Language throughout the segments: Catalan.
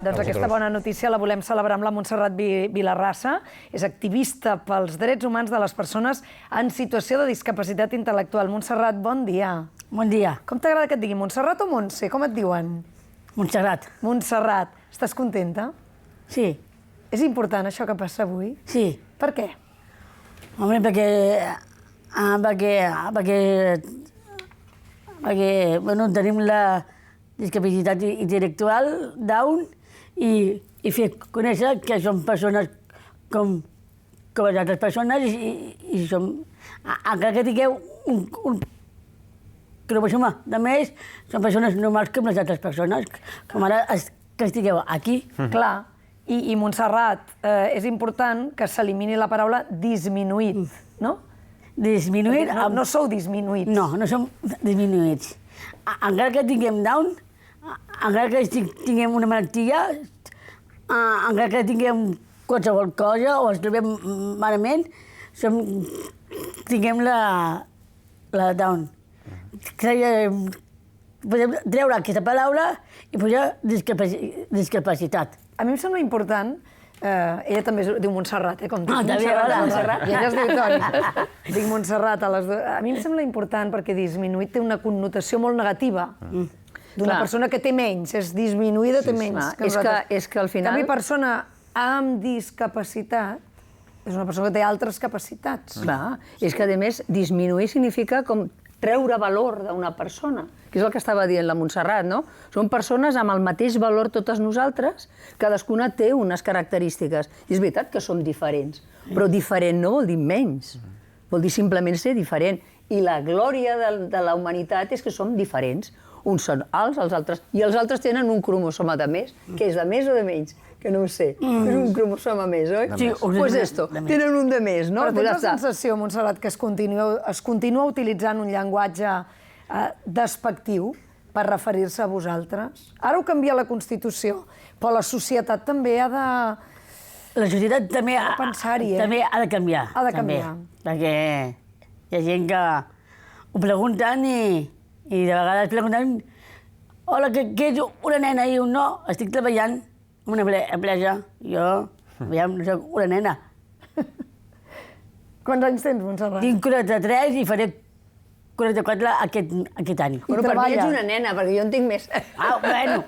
Doncs aquesta bona notícia la volem celebrar amb la Montserrat Vilarrassa. És activista pels drets humans de les persones en situació de discapacitat intel·lectual. Montserrat, bon dia. Bon dia. Com t'agrada que et digui Montserrat o Montse? Com et diuen? Montserrat. Montserrat. Estàs contenta? Sí. És important això que passa avui? Sí. Per què? Home, perquè bueno, tenim la discapacitat intel·lectual, Down, i fer conèixer que som persones com les altres persones i som, encara que tingueu un cromosoma de més, són persones normals com les altres persones, com ara que estigueu aquí. Clar. I Montserrat, és important que s'elimini la paraula disminuït, no? Disminuït... No sou disminuïts. No, no som disminuïts. Encara que tinguem Down, encara que tinguem una malaltia, encara que tinguem qualsevol cosa o ens trobem malament, tinguem la Down. Podem treure aquesta paraula i posar discapacitat. A mi em sembla important, ella també es diu Montserrat, com tu. Montserrat. I ella es diu Toni. Dic Montserrat a les dues. A mi em sembla important perquè disminuït té una connotació molt negativa. D'una persona que té menys, és disminuïda, té menys. És que al final... En canvi, persona amb discapacitat és una persona que té altres capacitats. Clar, és que a més disminuir significa com treure valor d'una persona, que és el que estava dient la Montserrat, no? Som persones amb el mateix valor totes nosaltres, cadascuna té unes característiques. I és veritat que som diferents, però diferent no vol dir menys, vol dir simplement ser diferent. I la glòria de la humanitat és que som diferents. Uns són alts, els altres... I els altres tenen un cromosoma de més, que és de més o de menys? Que no ho sé. És un cromosoma més, oi? Sí, pues esto, tenen un de més, no? Però tens la sensació, Montserrat, que es continua utilitzant un llenguatge despectiu per referir-se a vosaltres? Ara ho canvia la Constitució, però la societat també ha de... La societat també ha de canviar. Ha de canviar. Perquè hi ha gent que ho pregunten i de vegades pregunten hola, què ets una nena? I un no, estic treballant en una empresa. Jo, aviam, no soc una nena. Quants anys tens, Montserrat? Tinc 43 i faré 44 aquest any. Però per mi ets una nena, perquè jo en tinc més. Bueno.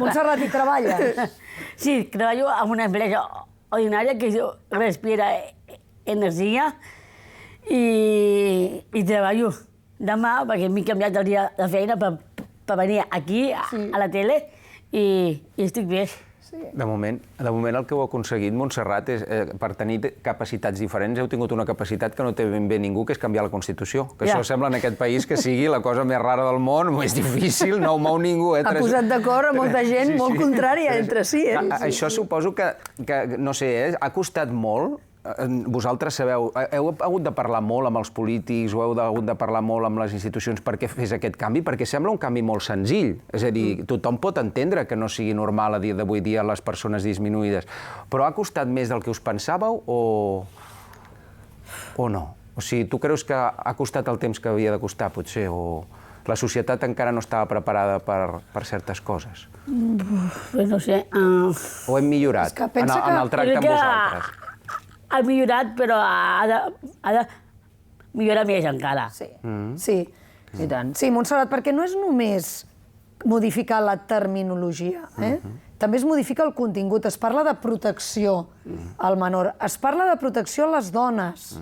Montserrat, hi treballes? Sí, treballo en una empresa ordinària que respira energia i treballo demà, perquè m'he canviat el dia de feina per venir aquí, a la tele, i estic bé. De moment el que heu aconseguit, Montserrat, és per tenir capacitats diferents, heu tingut una capacitat que no té ben bé ningú, que és canviar la Constitució. Que això sembla en aquest país que sigui la cosa més rara del món, més difícil, no ho mou ningú. Ha posat d'acord a molta gent molt contrària entre si. Això suposo que no sé, ha costat molt. Vosaltres sabeu, heu hagut de parlar molt amb els polítics o heu hagut de parlar molt amb les institucions perquè fes aquest canvi? Perquè sembla un canvi molt senzill. És a dir, tothom pot entendre que no sigui normal a dia d'avui dia les persones disminuïdes. Però ha costat més del que us pensàveu o no? O sigui, tu creus que ha costat el temps que havia de costar, potser? O la societat encara no estava preparada per certes coses? No sé. O hem millorat en el tracte amb vosaltres? Ha millorat, però ha de millorar més encara. Sí. I tant. Sí, Montserrat, perquè no és només modificar la terminologia, també es modifica el contingut. Es parla de protecció al menor, es parla de protecció a les dones.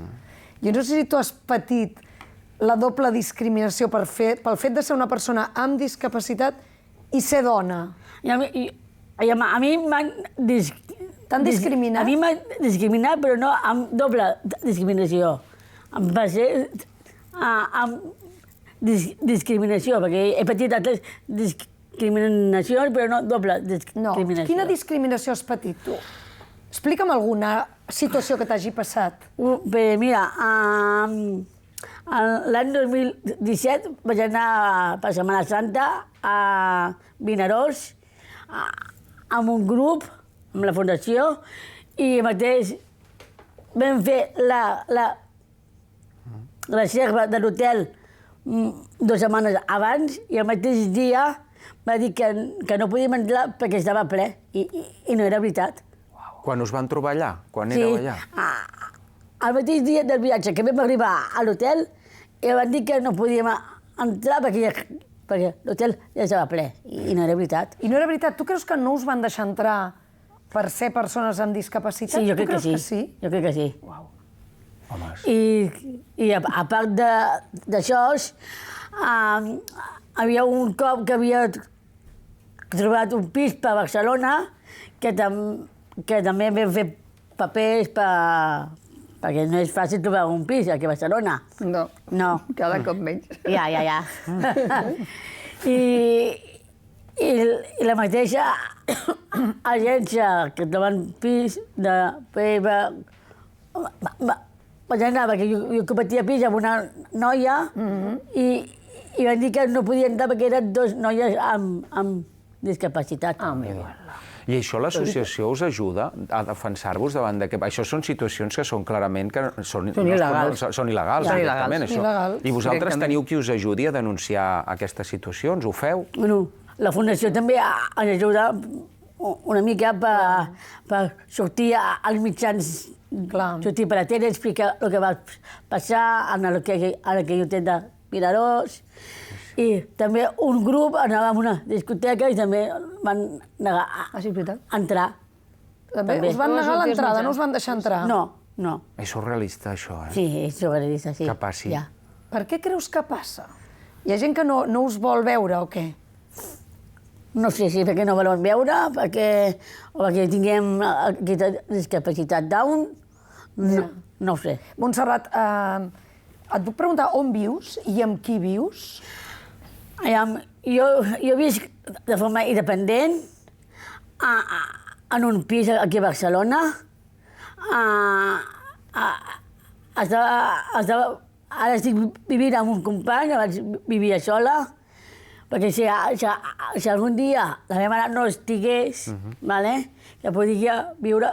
Jo no sé si tu has patit la doble discriminació pel fet de ser una persona amb discapacitat i ser dona. A mi m'han T'han discriminat? A mi m'han discriminat, però no amb doble discriminació. Va ser amb discriminació, perquè he patit altres discriminacions, però no doble discriminació. No. Quina discriminació has patit, tu? Explica'm alguna situació que t'hagi passat. Mira, l'any 2017 vaig anar per Setmana Santa a Vinaròs amb un grup, amb la Fundació, i mateix vam fer la reserva de l'hotel 2 setmanes abans i el mateix dia va dir que no podíem entrar perquè estava ple, i no era veritat. Quan us van trobar allà? Quan éreu allà? El mateix dia del viatge que vam arribar a l'hotel, van dir que no podíem entrar perquè l'hotel ja estava ple, i no era veritat. I no era veritat. Tu creus que no us van deixar entrar per ser persones amb discapacitat? Sí, jo crec que que sí. Jo crec que sí. Uau. Home, I a part d'això, havia un cop que havia trobat un pis per Barcelona que també vam fer papers perquè no és fàcil trobar un pis aquí a Barcelona. No. Cada cop menys. Ja. I la mateixa agència que troben pis vaig anar, perquè jo compartia pis amb una noia i van dir que no podia entrar perquè eren dues noies amb discapacitat. I això l'associació us ajuda a defensar-vos davant de que... Això són situacions que són clarament... Són il·legals. Són il·legals, directament, això. Il·legals. I vosaltres teniu qui us ajudi a denunciar aquestes situacions? Ho feu? Bueno, la Fundació també ens ajuda una mica per sortir als mitjans, sortir per la tele, explicar el que va passar a l'Ajuntament de Vinaròs. I també un grup anava a una discoteca i també van negar a entrar. També us van negar l'entrada, no us van deixar entrar? No. És surrealista, això, eh? Sí, és surrealista, sí. Que passi. Ja. Per què creus que passa? Hi ha gent que no us vol veure o què? No sé si perquè no volen veure, o perquè tinguem aquesta discapacitat Down, no ho sé. Montserrat, et puc preguntar on vius i amb qui vius? Jo visc de forma independent en un pis aquí a Barcelona. Ara estic vivint amb un company, abans vivia sola, perquè si algun dia la meva mare no estigués, ja podria viure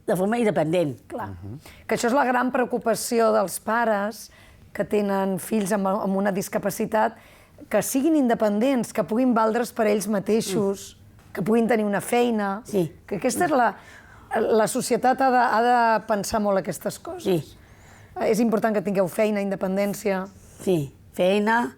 de forma independent. Clar. Que això és la gran preocupació dels pares que tenen fills amb una discapacitat, que siguin independents, que puguin valdre's per ells mateixos, que puguin tenir una feina. Sí. Que aquesta és la societat ha de pensar molt aquestes coses. Sí. És important que tingueu feina, independència. Sí, feina,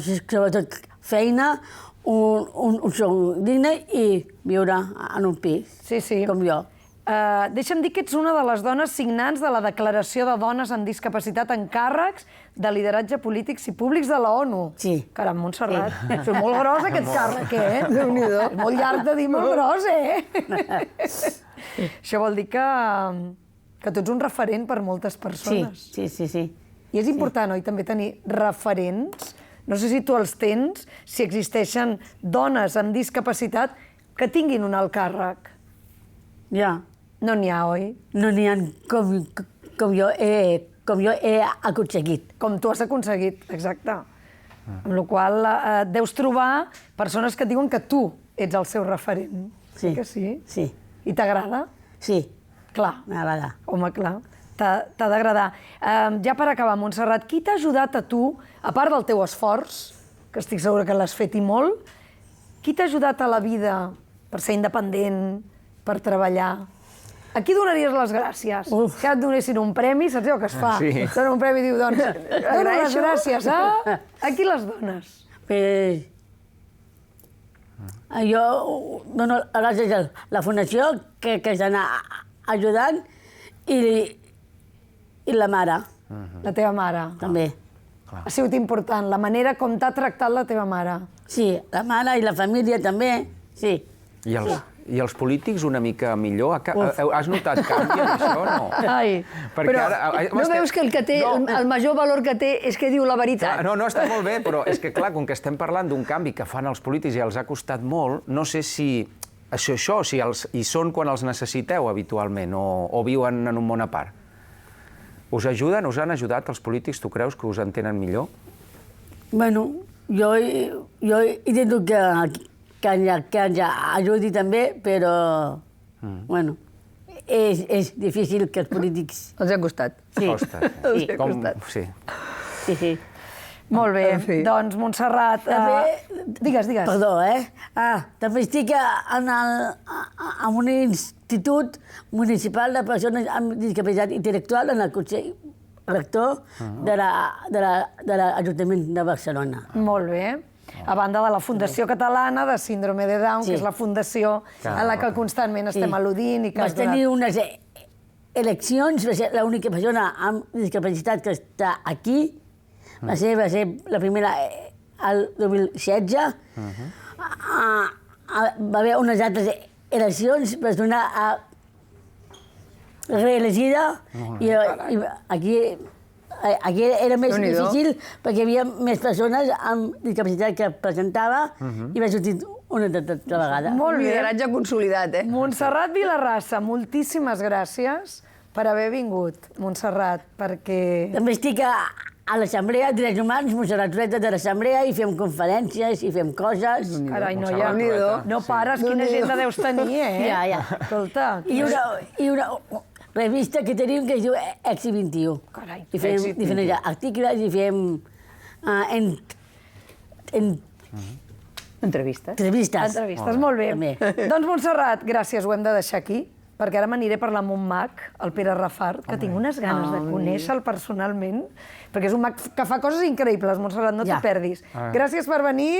sobretot feina, un sou digne i viure en un pis, com jo. Deixa'm dir que ets una de les dones signants de la Declaració de Dones amb Discapacitat en Càrrecs de Lideratge Polítics i Públics de la ONU. Sí. Caram, Montserrat, és molt gros aquest càrrec, eh? Déu-n'hi-do. És molt llarg de dir, molt gros, eh? Això vol dir que tu ets un referent per moltes persones. Sí. I és important, oi, també tenir referents. No sé si tu els tens, si existeixen dones amb discapacitat que tinguin un alt càrrec. Ja. No n'hi ha, oi? No n'hi ha com jo he aconseguit. Com tu has aconseguit, exacte. Amb la qual cosa deus trobar persones que et diuen que tu ets el seu referent. Sí. Que sí? Sí. I t'agrada? Sí. Clar. M'agrada. Home, clar. T'ha d'agradar. Ja per acabar, Montserrat, qui t'ha ajudat a tu, a part del teu esforç, que estic segura que l'has fet i molt, qui t'ha ajudat a la vida per ser independent, per treballar? A qui donaries les gràcies? Si et donessin un premi, saps el que es fa? Sí. Et donen un premi i diu, doncs, dono les gràcies, a qui les dones? Jo dono gràcies a la Fundació, que està ajudant, i la mare. La teva mare. També. Ha sigut important, la manera com t'ha tractat la teva mare. Sí, la mare i la família també, sí. I els polítics una mica millor? Has notat canvi en això o no? Ai, però no veus que el major valor que té és que diu la veritat? No, està molt bé, però és que clar, com que estem parlant d'un canvi que fan els polítics i els ha costat molt, no sé si si hi són quan els necessiteu habitualment o viuen en un món a part. Us ajuden, us han ajudat els polítics? Tu creus que us entenen millor? Bueno, jo intento que ens ajudi també, però, bueno, és difícil que els polítics... Els ha costat. Sí. Costa. Els ha costat. Sí. Sí. Molt bé, En fi. doncs Montserrat... Digues. Perdó, també estic en un institut municipal de persones amb discapacitat intel·lectual en el Consell Rector de l'Ajuntament de Barcelona. Molt bé. A banda de la Fundació Catalana de Síndrome de Down, que és la fundació en la que constantment estem al·ludint i que Vas tenir unes eleccions, va ser l'única persona amb discapacitat que està aquí. Va ser la primera el 2016. Va haver unes altres eleccions, vas donar reelegida i aquí era més difícil perquè hi havia més persones amb discapacitat que presentava i va sortir una altra vegada. Molt bé. Lideratge consolidat, Montserrat Vilarrassa, moltíssimes gràcies per haver vingut, Montserrat, perquè... També estic a l'Assemblea de Drets Humans, Montserrat Reta de l'Assemblea, i fem conferències, i fem coses. Carai, no pares, quina agenda deus tenir, Ja. Escolta. I una revista que tenim que es diu Exi 21. Carai. I fem diferents articles i fem Entrevistes. entrevistes. Molt bé. També. Doncs, Montserrat, gràcies, ho hem de deixar aquí, perquè ara m'aniré a parlar amb un mag, el Pere Rafart, que tinc unes ganes de conèixer-lo personalment, perquè és un mag que fa coses increïbles, Montserrat, no t'ho perdis. Gràcies per venir.